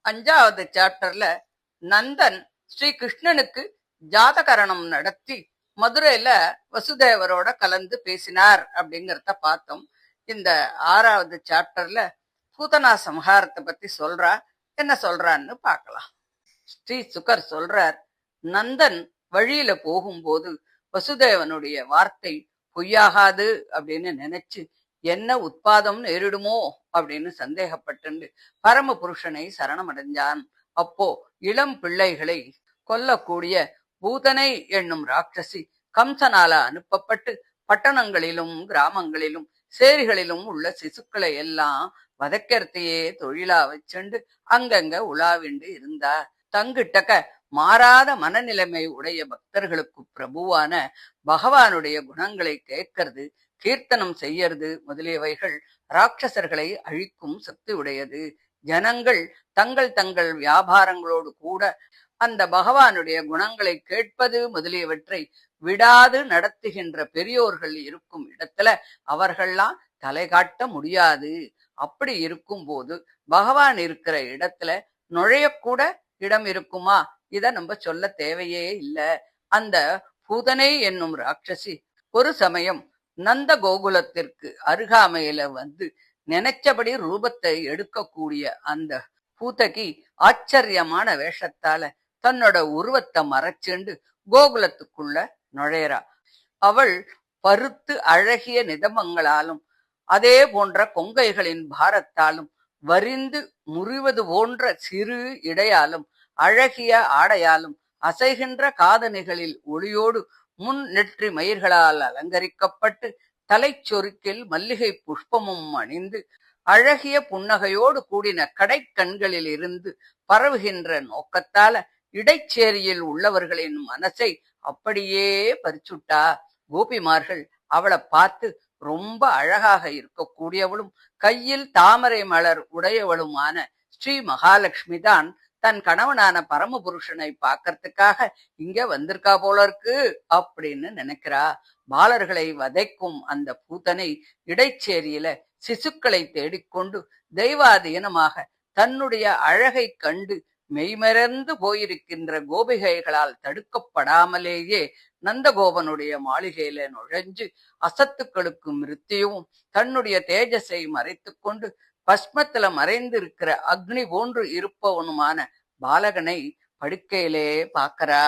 5வது சாப்டர்ல நந்தன் ஸ்ரீ கிருஷ்ணனுக்கு ஜாதகரணம் நடத்தி மதுரையில வசுதேவரோட கலந்து பேசினார் அப்படிங்கறத பார்த்தோம். இந்த 6வது சாப்டர்ல பூதனா சம்ஹாரத்தை பத்தி சொல்றா. என்ன சொல்றான்னு பார்க்கலாம். ஸ்ரீ சுகர் சொல்றார், நந்தன் வழியில போகும்போது வசுதேவனுடைய வார்த்தை பொய்யாகாது அப்படின்னு நினைச்சு என்ன உத்பாதம் நேரிடுமோ அப்படின்னு சந்தேகப்பட்டு பரம புருஷனை சரணமடைஞ்சான். அப்போ இளம் பிள்ளைகளை கொல்லக்கூடிய பூதனை என்னும் ராட்சசி கம்சனால அனுப்பப்பட்டு பட்டணங்களிலும் கிராமங்களிலும் சேரிகளிலும் உள்ள சிசுக்களை எல்லாம் வதக்கிறதையே தொழிலா வச்சுண்டு அங்கங்க உலாவிண்டு இருந்தா. தங்கிட்டக்க மாறாத மனநிலைமை உடைய பக்தர்களுக்கு பிரபுவான பகவானுடைய குணங்களை கேட்கறது, கீர்த்தனம் செய்யறது முதலியவைகள் ராட்சசர்களை அழிக்கும் சக்தி உடையது. ஜனங்கள் தங்கள் தங்கள் வியாபாரங்களோடு கூட அந்த பகவானுடைய குணங்களை கேட்பது முதலியவற்றை விடாது நடத்துகின்ற பெரியோர்கள் இருக்கும் இடத்துல அவர்கள்லாம் தலை காட்ட முடியாது. அப்படி இருக்கும் போது பகவான் இருக்கிற இடத்துல நுழையக்கூட இடம் இருக்குமா? இத நம்ம சொல்ல தேவையே இல்லை. அந்த பூதனை என்னும் ராட்சசி ஒரு சமயம் நந்த கோகுலத்திற்கு அருகாமையில வந்து நினைச்சபடி ரூபத்தை எடுக்கக்கூடிய அந்த பூதகி ஆச்சரியமான வேஷத்தால தன்னோட உருவத்தை மறைச்சுண்டு கோகுலத்துக்குள்ள நுழையறா. அவள் பருத்து அழகிய நிதமங்களாலும் அதே போன்ற கொங்கைகளின் பாரத்தாலும் வரிந்து முறிவது போன்ற சிறு இடையாலும் அழகிய ஆடையாலும் அசைகின்ற காதணிகளில் ஒளியோடு முன் நெற்றி மயிர்களால் அலங்கரிக்கப்பட்டு தலைச்சொருக்கில் மல்லிகை புஷ்பமும் அணிந்து அழகிய புன்னகையோடு கூடின கடைக்கண்களில் இருந்து பரவுகின்ற நோக்கத்தால இடைச்சேரியில் உள்ளவர்களின் மனசை அப்படியே பறிச்சுட்டா. கோபிமார்கள் அவளை பார்த்து ரொம்ப அழகாக இருக்கக்கூடியவளும் கையில் தாமரை மலர் உடையவளுமான ஸ்ரீ மகாலட்சுமி தான் தன் கணவனான பரமபுருஷனை பார்க்கறதுக்காக இங்க வந்திருக்கா போல இருக்கு அப்படின்னு நினைக்கிறா. பாலர்களை வதைக்கும் அந்த பூதனை இடைச்சேரியில சிசுக்களை தேடிக்கொண்டு தெய்வாதீனமாக தன்னுடைய அழகை கண்டு மெய்மறந்து போயிருக்கின்ற கோபிகைகளால் தடுக்கப்படாமலேயே நந்தகோபனுடைய மாளிகையில நுழைஞ்சு அசத்துக்களுக்கு மிருத்தியும் தன்னுடைய தேஜஸை மறைத்து கொண்டு பஸ்மத்துல மறைந்து இருக்கிற அக்னி போன்று இருப்பவனுமான பாலகனை படுக்கையிலே பார்க்கிறா.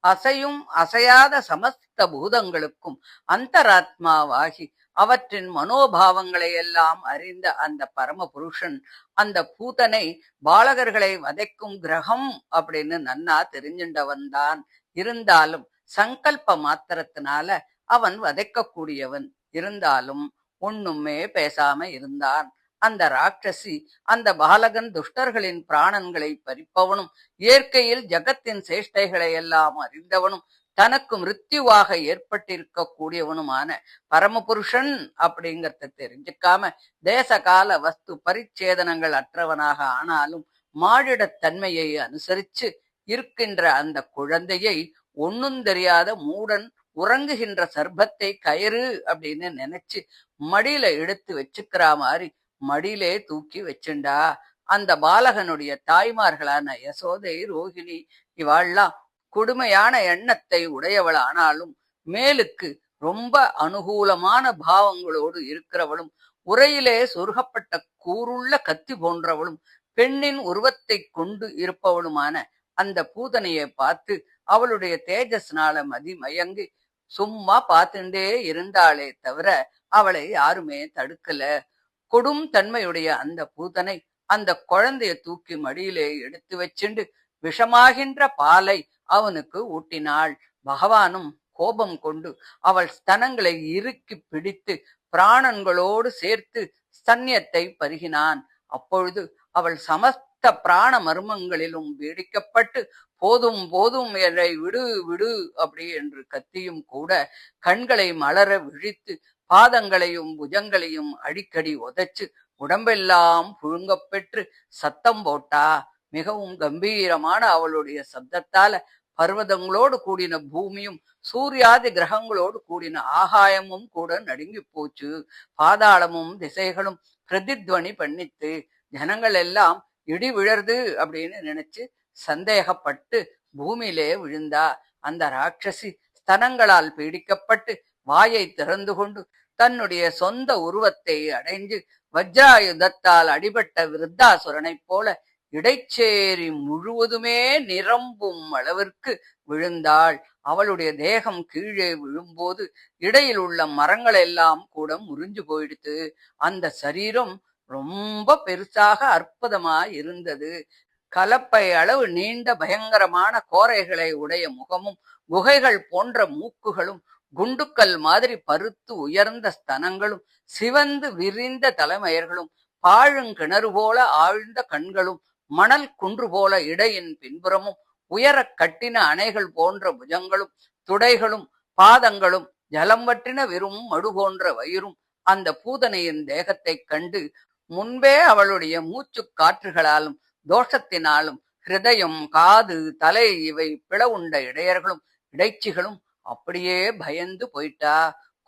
அசையும் அசையாத சமஸ்த பூதங்களுக்கும் அந்தராத்மாவாகி அவற்றின் மனோபாவங்களை எல்லாம் அறிந்த அந்த பரம புருஷன் அந்த பூதனை பாலகர்களை வதைக்கும் கிரகம் அப்படின்னு நன்னா தெரிஞ்சின்றவன் தான். இருந்தாலும் சங்கல்ப மாத்திரத்தினால அவன் வதைக்கக்கூடியவன். இருந்தாலும் ஒண்ணுமே பேசாம இருந்தான். அந்த ராட்சசி அந்த பாலகன் துஷ்டர்களின் பிராணன்களை பறிப்பவனும் இயற்கையில் ஜகத்தின் சேஷ்டைகளை எல்லாம் அறிந்தவனும் தனக்கு மிருத்யுவாக ஏற்பட்டிருக்க கூடியவனுமான பரமபுருஷன் அப்படிங்கறத தெரிஞ்சுக்காம தேச கால வஸ்து பரிச்சேதனங்கள் அற்றவனாக ஆனாலும் மாழிடத்தன்மையை அனுசரிச்சு இருக்கின்ற அந்த குழந்தையை ஒன்னும் தெரியாத மூடன் உறங்குகின்ற சர்ப்பத்தை கயிறு அப்படின்னு நினைச்சு மடியில எடுத்து வச்சுக்கிற மாதிரி மடியிலே தூக்கி வச்சுண்டா. அந்த பாலகனுடைய தாய்மார்களான யசோதை, ரோகிணி இவாள்லாம் கொடுமையான எண்ணத்தை உடையவளானாலும் மேலுக்கு ரொம்ப அனுகூலமான பாவங்களோடு இருக்கிறவளும் உரையிலே சொருகப்பட்ட கூருள்ள கத்தி போன்றவளும் பெண்ணின் உருவத்தை கொண்டு இருப்பவளுமான அந்த பூதனையை பார்த்து அவளுடைய தேஜஸ்னால மதிமயங்கி சும்மா பார்த்துட்டே இருந்தாளே தவிர அவளை யாருமே தடுக்கல. கொடும் தன்மையுடைய அந்த பூதனை அந்த குழந்தைய தூக்கி மடியிலே எடுத்து வச்சுண்டு விஷமாகின்ற பாலை அவனுக்கு ஊட்டினாள். பகவானும் கோபம் கொண்டு அவள் ஸ்தனங்களை இறுக்கி பிடித்து பிராணன்களோடு சேர்த்து ஸ்தன்யத்தை பருகினான். அப்பொழுது அவள் சமஸ்த பிராண மர்மங்களிலும் பீடிக்கப்பட்டு போதும் போதும் என்னை விடு விடு அப்படி என்று கத்தியும் கூட கண்களை மலர விழித்து பாதங்களையும் புஜங்களையும் அடிக்கடி உதைச்சு உடம்பெல்லாம் புழுங்கப் பெற்று சத்தம் போட்டா. மிகவும் கம்பீரமான அவளுடைய சப்தத்தால பர்வதங்களோடு கூடின பூமியும் சூரியாதி கிரகங்களோடு கூடின ஆகாயமும் கூட நடுங்கி போச்சு. பாதாளமும் திசைகளும் பிரதித்வனி பண்ணித்து ஜனங்கள் எல்லாம் இடி விழருது அப்படின்னு நினைச்சு சந்தேகப்பட்டு பூமியிலே விழுந்தா. அந்த ராட்சசி ஸ்தனங்களால் பீடிக்கப்பட்டு வாயை திறந்து கொண்டு தன்னுடைய சொந்த உருவத்தை அடைஞ்சு வஜ்ராயுதத்தால் அடிபட்ட விருத்தாசுரனைப் போல இடைச்சேரி முழுவதுமே நிரம்பும் அளவிற்கு விழுந்தாள். அவளுடைய தேகம் கீழே விழும்போது இடையில் உள்ள மரங்கள் எல்லாம் கூட முறிஞ்சு போயிடுத்து. அந்த சரீரம் ரொம்ப பெருசாக அற்புதமாய் இருந்தது. கலப்பை அளவு நீண்ட பயங்கரமான கோரைகளை உடைய முகமும் குகைகள் போன்ற மூக்குகளும் குண்டுக்கல் மாதிரி பருத்து உயர்ந்த ஸ்தனங்களும் சிவந்து விரிந்த தலைமயர்களும் பாழுங்கிணறு போல ஆழ்ந்த கண்களும் மணல் குன்று போல இடையின் பின்புறமும் உயரக் கட்டின அணைகள் போன்ற புஜங்களும் துடைகளும் பாதங்களும் ஜலம் வற்றின வெறும் மடு போன்ற வயிறும் அந்த பூதனையின் தேகத்தைக் கண்டு முன்பே அவளுடைய மூச்சு காற்றுகளாலும் தோஷத்தினாலும் ஹிருதயம் காது தலை இவை பிளவுண்ட இடையர்களும் இடைச்சிகளும் அப்படியே பயந்து போயிட்டா.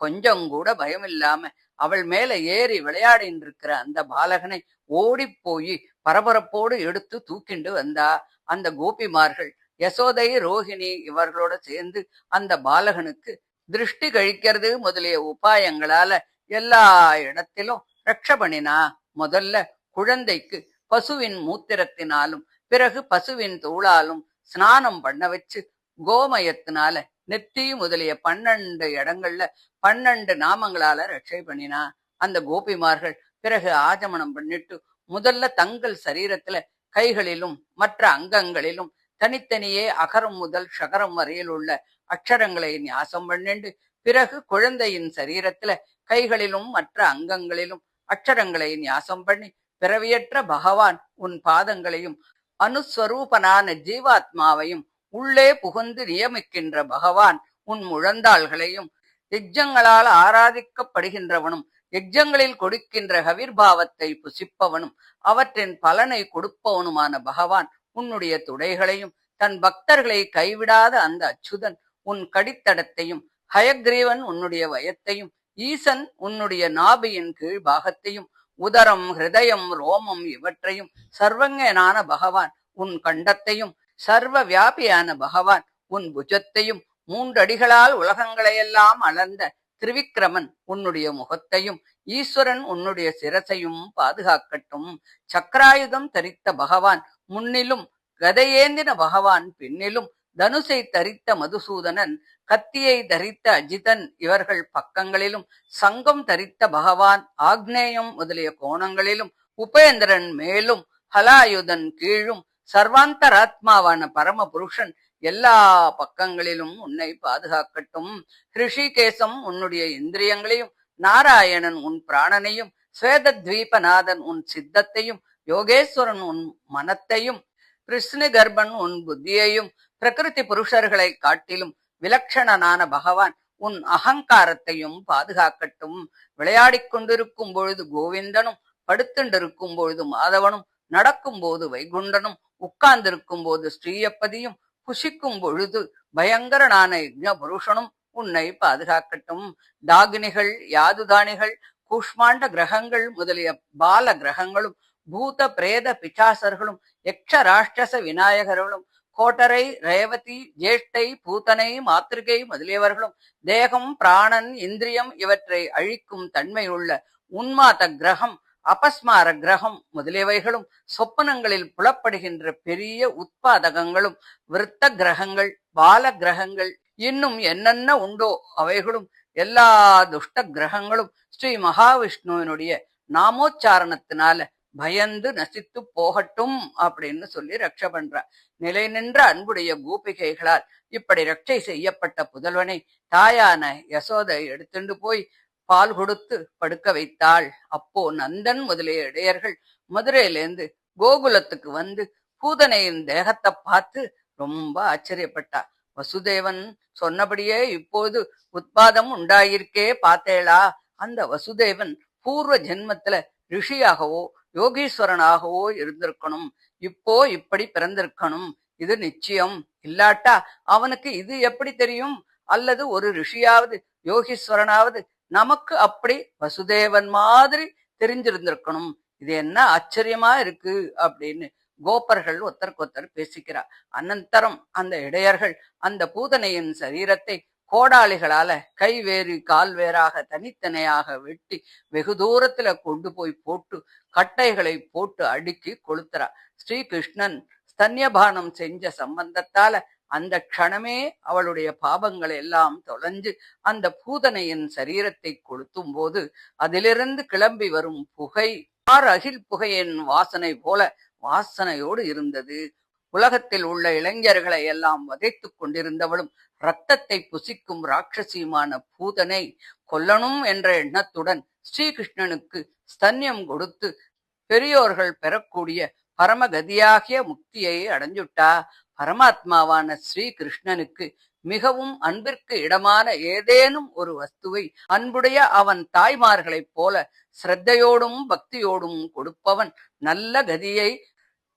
கொஞ்சம் கூட பயம் இல்லாம அவள் மேல ஏறி விளையாடின்னு இருக்கிற அந்த பாலகனை ஓடி போய் பரபரப்போடு எடுத்து தூக்கிண்டு வந்தா. அந்த கோபிமார்கள் யசோதை ரோஹிணி இவர்களோட சேர்ந்து அந்த பாலகனுக்கு திருஷ்டி கழிக்கிறது முதலிய உபாயங்களால எல்லா இடத்திலும் ரட்ச பண்ணினா. முதல்ல குழந்தைக்கு பசுவின் மூத்திரத்தினாலும் பிறகு பசுவின் தூளாலும் ஸ்நானம் பண்ண வச்சு கோமயத்தினால நெத்தி முதலிய 12 இடங்கள்ல 12 நாமங்களால ரட்சை பண்ணினா. அந்த கோபிமார்கள் பிறகு ஆஜமனம் பண்ணிட்டு முதல்ல தங்கள் சரீரத்துல கைகளிலும் மற்ற அங்கங்களிலும் தனித்தனியே அகரம் முதல் ஷகரம் வரையில் உள்ள அக்ஷரங்களை ஞாசம் பண்ணிண்டு பிறகு குழந்தையின் சரீரத்துல கைகளிலும் மற்ற அங்கங்களிலும் அக்ஷரங்களை ஞாசம் பண்ணி பிறவியற்ற பகவான் உன் பாதங்களையும் அனுஸ்வரூபனான ஜீவாத்மாவையும் உள்ளே புகுந்து நியமிக்கின்ற பகவான் உன் முழந்தாள்களையும் யஜ்ஜங்களால் ஆராதிக்கப்படுகின்றவனும் யஜ்ஜங்களில் கொடுக்கின்ற கவிர்பாவத்தை புசிப்பவனும் அவற்றின் பலனை கொடுப்பவனுமான பகவான் உன்னுடைய துடைகளையும் தன் பக்தர்களை கைவிடாத அந்த அச்சுதன் உன் கடித்தடத்தையும் ஹயக்ரீவன் உன்னுடைய வயத்தையும் ஈசன் உன்னுடைய நாபியின் கீழ் பாகத்தையும் உதரம் ஹிருதயம் ரோமம் இவற்றையும் சர்வஞனான பகவான் உன் கண்டத்தையும் சர்வ வியாபியான பகவான் உன் புஜத்தையும் 3 அடிகளால் உலகங்களையெல்லாம் அளந்த திரிவிக்ரமன் உன்னுடைய முகத்தையும் ஈஸ்வரன் உன்னுடைய சிரசையும் பாதுகாக்கட்டும். சக்கராயுதம் தரித்த பகவான் முன்னிலும் கதையேந்தின பகவான் பின்னிலும் தனுசை தரித்த மதுசூதனன் கத்தியை தரித்த அஜிதன் இவர்கள் பக்கங்களிலும் சங்கம் தரித்த பகவான் ஆக்னேயம் முதலிய கோணங்களிலும் உபேந்திரன் மேலும் ஹலாயுதன் கீழும் சர்வாந்தராத்மாவான பரம புருஷன் எல்லா பக்கங்களிலும் உன்னை பாதுகாக்கட்டும். ரிஷிகேசம் உன்னுடைய இந்திரியங்களையும் நாராயணன் உன் பிராணனையும் ஸ்வேதத்வீபநாதன் உன் சித்தத்தையும் யோகேஸ்வரன் உன் மனத்தையும் கிருஷ்ண கர்ப்பன் உன் புத்தியையும் பிரகிருதி புருஷர்களை காட்டிலும் விலட்சணனான பகவான் உன் அகங்காரத்தையும் பாதுகாக்கட்டும். விளையாடிக் கொண்டிருக்கும் பொழுது கோவிந்தனும் படுத்துண்டிருக்கும் பொழுது மாதவனும் நடக்கும் போது வைகுண்டனும் உட்கார்ந்திருக்கும் போது ஸ்ரீயப்பதியும் புசிக்கும் பொழுது பயங்கரனான யஜ்ஞ புருஷனும் உன்னை பாதுகாக்கட்டும். டாகினிகள் யாதுதானிகள் கூஷ்மாண்ட கிரகங்கள் முதலிய பால கிரகங்களும் பூத பிரேத பிசாசர்களும் யக்ஷ ராஷ்டிரச விநாயகர்களும் கோட்டரை ரேவதி ஜேஷ்டை பூத்தனை மாத்திருகை முதலியவர்களும் தேகம் பிராணன் இந்திரியம் இவற்றை அழிக்கும் தன்மையுள்ள உன்மாத கிரகம் அபஸ்மார கிரகம் முதலியவைகளும் சொப்பனங்களில் புலப்படுகின்ற பெரிய உட்பாதகங்களும் விருத்த கிரகங்கள் பால கிரகங்கள் இன்னும் என்னென்ன உண்டோ அவைகளும் எல்லா துஷ்ட கிரகங்களும் ஸ்ரீ மகாவிஷ்ணுவினுடைய நாமோச்சாரணத்தினால பயந்து நசித்து போகட்டும் அப்படின்னு சொல்லி ரட்ச பண்றார். நிலை நின்ற அன்புடைய கோபிகைகளால் இப்படி ரட்சை செய்யப்பட்ட புதல்வனை தாயான யசோதை எடுத்துண்டு போய் பால் கொடுத்து படுக்க வைத்தாள். அப்போ நந்தன் முதலிய இடையர்கள் மதுரையிலேருந்து கோகுலத்துக்கு வந்து பூதனையின் தேகத்தை பார்த்து ரொம்ப ஆச்சரியப்பட்டா. வசுதேவன் சொன்னபடியே இப்போது உத்பாதம் உண்டாயிருக்கே பார்த்தேளா? அந்த வசுதேவன் பூர்வ ஜென்மத்துல ரிஷியாகவோ யோகீஸ்வரனாகவோ இருந்திருக்கணும். இப்போ இப்படி பிறந்திருக்கணும், இது நிச்சயம். இல்லாட்டா அவனுக்கு இது எப்படி தெரியும்? அல்லது ஒரு ரிஷியாவது யோகீஸ்வரனாவது நமக்கு அப்படி வசுதேவன் மாதிரி தெரிஞ்சிருந்திருக்கணும். இது என்ன ஆச்சரியமா இருக்கு அப்படின்னு கோபர்கள் ஒத்தருக்கொத்தர் பேசிக்கிறா. அனந்தரம் அந்த இடையர்கள் அந்த பூதனையின் சரீரத்தை கோடாளிகளால கை வேறு கால் வேறாக தனித்தனையாக வெட்டி வெகு தூரத்துல கொண்டு போய் போட்டு கட்டைகளை போட்டு அடுக்கி கொளுத்துறா. ஸ்ரீகிருஷ்ணன் ஸ்தன்யபானம் செஞ்ச சம்பந்தத்தால அந்த க்ஷணமே அவளுடைய பாபங்கள் எல்லாம் தொலைஞ்சு அந்த பூதனையின் சரீரத்தை கொளுத்தும் போது அதிலிருந்து கிளம்பி வரும் புகை அகில் புகையின் வாசனை போல வாசனையோடு இருந்தது. உலகத்தில் உள்ள இளைஞர்களை எல்லாம் வதைத்துக் கொண்டிருந்தவளும் இரத்தத்தை புசிக்கும் ராட்சசியுமான பூதனை கொல்லணும் என்ற எண்ணத்துடன் ஸ்ரீகிருஷ்ணனுக்கு ஸ்தன்யம் கொடுத்து பெரியோர்கள் பெறக்கூடிய பரமகதியாகிய முக்தியை அடைஞ்சுட்டா. பரமாத்மாவான ஸ்ரீகிருஷ்ணனுக்கு மிகவும் அன்பிற்கு இடமான ஏதேனும் ஒரு வஸ்துவை அன்புடைய அவன் தாய்மார்களைப் போல ஸ்ரத்தையோடும் பக்தியோடும் கொடுப்பவன் நல்ல கதியை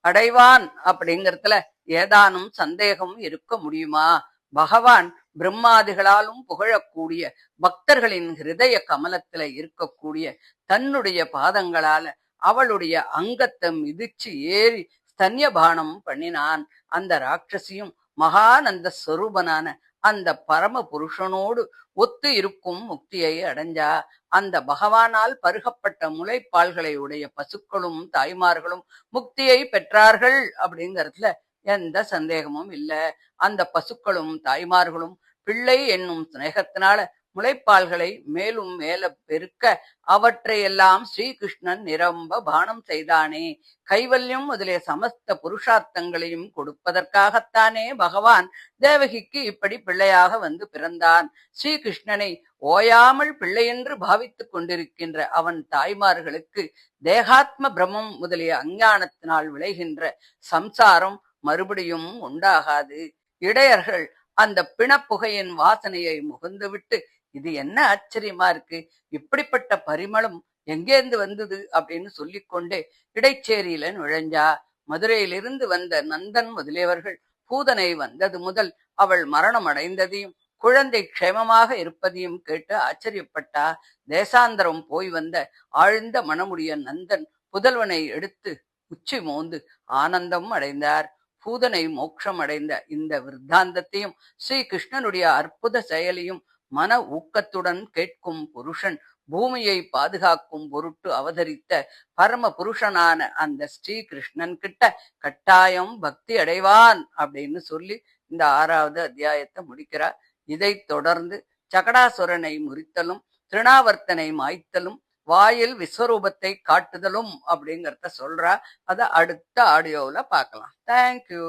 அடைவான் அப்படிங்கறதுல ஏதானும் சந்தேகம் இருக்க முடியுமா? பகவான் பிரம்மாதிகளாலும் புகழக்கூடிய பக்தர்களின் ஹிருதய கமலத்துல இருக்கக்கூடிய தன்னுடைய பாதங்களால அவளுடைய அங்கத்தை மிதிச்சு ஏறி ஸ்தன்யபானம் பண்ணினான். அந்த ராட்சசியும் மகானந்த ஸ்வரூபனான அந்த பரம புருஷனோடு ஒத்து இருக்கும் முக்தியை அடைஞ்சா. அந்த பகவானால் பருகப்பட்ட முளைப்பால்களை உடைய பசுக்களும் தாய்மார்களும் முக்தியை பெற்றார்கள் அப்படிங்கறதுல எந்த சந்தேகமும் இல்லை. அந்த பசுக்களும் தாய்மார்களும் பிள்ளை என்னும் சிநேகத்தினால முளைப்பால்களை மேலும் மேல பெருக்க அவற்றையெல்லாம் ஸ்ரீகிருஷ்ணன் நிரம்ப பானம் செய்தானே. கைவல்யம் முதலிய சமஸ்த புருஷார்த்தங்களையும் கொடுப்பதற்காகத்தானே பகவான் தேவகிக்கு இப்படி பிள்ளையாக வந்து பிறந்தான். ஸ்ரீகிருஷ்ணனை ஓயாமல் பிள்ளையென்று பாவித்துக் கொண்டிருக்கின்ற அவன் தாய்மார்களுக்கு தேகாத்ம பிரமம் முதலிய அஞ்ஞானத்தினால் விளைகின்ற சம்சாரம் மறுபடியும் உண்டாகாது. இடையர்கள் அந்த பிணப்புகையின் வாசனையை முகந்துவிட்டு இது என்ன ஆச்சரியமா இருக்கு, இப்படிப்பட்ட பரிமளம் எங்கேருந்து வந்தது அப்படின்னு சொல்லிக்கொண்டே இடைச்சேரியில நுழைஞ்சா. மதுரையிலிருந்து வந்த நந்தன் முதலியவர்கள் பூதனை வந்தது முதல் அவள் மரணம் அடைந்ததையும் குழந்தை க்ஷேமமாக இருப்பதையும் கேட்டு ஆச்சரியப்பட்டா. தேசாந்தரம் போய் வந்த ஆழ்ந்த மனமுடைய நந்தன் புதல்வனை எடுத்து உச்சி மோந்து ஆனந்தம் அடைந்தார். பூதனை மோட்சம் அடைந்த இந்த விருத்தாந்தத்தையும் ஸ்ரீகிருஷ்ணனுடைய அற்புத செயலையும் மன ஊக்கத்துடன் கேட்கும் புருஷன் பூமியை பாதுகாக்கும் பொருட்டு அவதரித்த பரம புருஷனான அந்த ஸ்ரீகிருஷ்ணன் கிட்ட கட்டாயம் பக்தி அடைவான் அப்படின்னு சொல்லி இந்த 6வது அத்தியாயத்தை முடிக்கிறார். இதை தொடர்ந்து சகடாசுரனை முறித்தலும் திருணாவர்த்தனை மாய்த்தலும் வாயில் விஸ்வரூபத்தை காட்டுதலும் அப்படிங்கறத சொல்றா. அத அடுத்த ஆடியோவில் பார்க்கலாம். தேங்க்யூ.